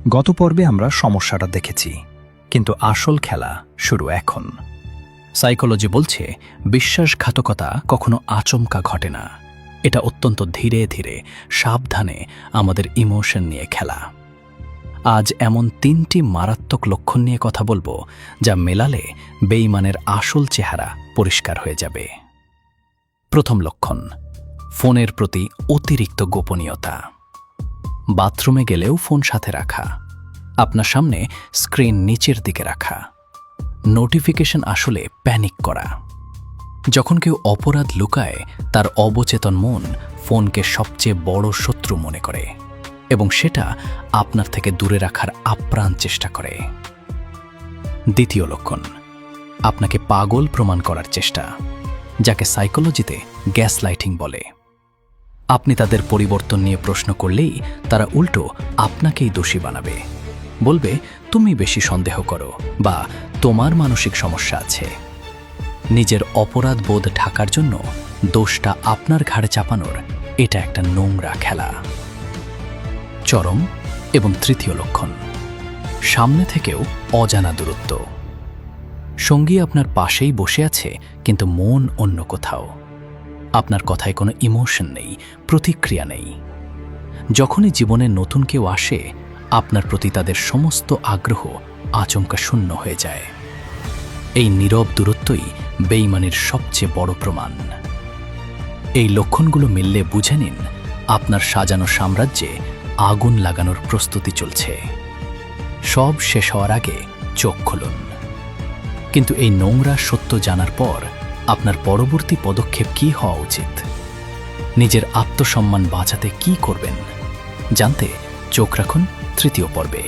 গত পর্বে আমরা সমস্যাটা দেখেছি, কিন্তু আসল খেলা শুরু এখন। সাইকোলজি বলছে বিশ্বাসঘাতকতা কখনো আচমকা ঘটে না, এটা অত্যন্ত ধীরে ধীরে সাবধানে আমাদের ইমোশন নিয়ে খেলা। আজ এমন 3টি মারাত্মক লক্ষণ নিয়ে কথা বলবো যা মেলালে বেঈমানের আসল চেহারা পরিষ্কার হয়ে যাবে। প্রথম লক্ষণ, ফোনের প্রতি অতিরিক্ত গোপনীয়তা। বাথরুমে গেলেও ফোন সাথে রাখা, আপনার সামনে স্ক্রিন নিচের দিকে রাখা, নোটিফিকেশন আসলে প্যানিক করা। যখন কেউ অপরাধ লুকায়, তার অবচেতন মন ফোনকে সবচেয়ে বড় শত্রু মনে করে এবং সেটা আপনার থেকে দূরে রাখার আপ্রাণ চেষ্টা করে। দ্বিতীয় লক্ষণ, আপনাকে পাগল প্রমাণ করার চেষ্টা, যাকে সাইকোলজিতে গ্যাসলাইটিং বলে। আপনি তাদের পরিবর্তন নিয়ে প্রশ্ন করলেই তারা উল্টো আপনাকেই দোষী বানাবে, বলবে তুমি বেশি সন্দেহ করো বা তোমার মানসিক সমস্যা আছে। নিজের অপরাধ বোধ ঢাকার জন্য দোষটা আপনার ঘাড়ে চাপানোর এটা একটা নোংরা খেলা। চরম এবং তৃতীয় লক্ষণ, সামনে থেকেও অজানা দূরত্ব। সঙ্গী আপনার পাশেই বসে আছে, কিন্তু মন অন্য কোথাও। আপনার কথায় কোনো ইমোশন নেই, প্রতিক্রিয়া নেই। যখনই জীবনে নতুন কেউ আসে, আপনার প্রতি তাদের সমস্ত আগ্রহ আচমকা শূন্য হয়ে যায়। এই নীরব দূরত্বই বেঈমানির সবচেয়ে বড় প্রমাণ। এই লক্ষণগুলো মিললে বুঝে নিন আপনার সাজানো সাম্রাজ্যে আগুন লাগানোর প্রস্তুতি চলছে। সব শেষ হওয়ার আগে চোখ খুলুন। কিন্তু এই নোংরা সত্য জানার পর আপনার পরবর্তী পদক্ষেপ কী হওয়া উচিত, নিজের আত্মসম্মান বাঁচাতে কী করবেন, জানতে চোখ রাখুন তৃতীয় পর্বে।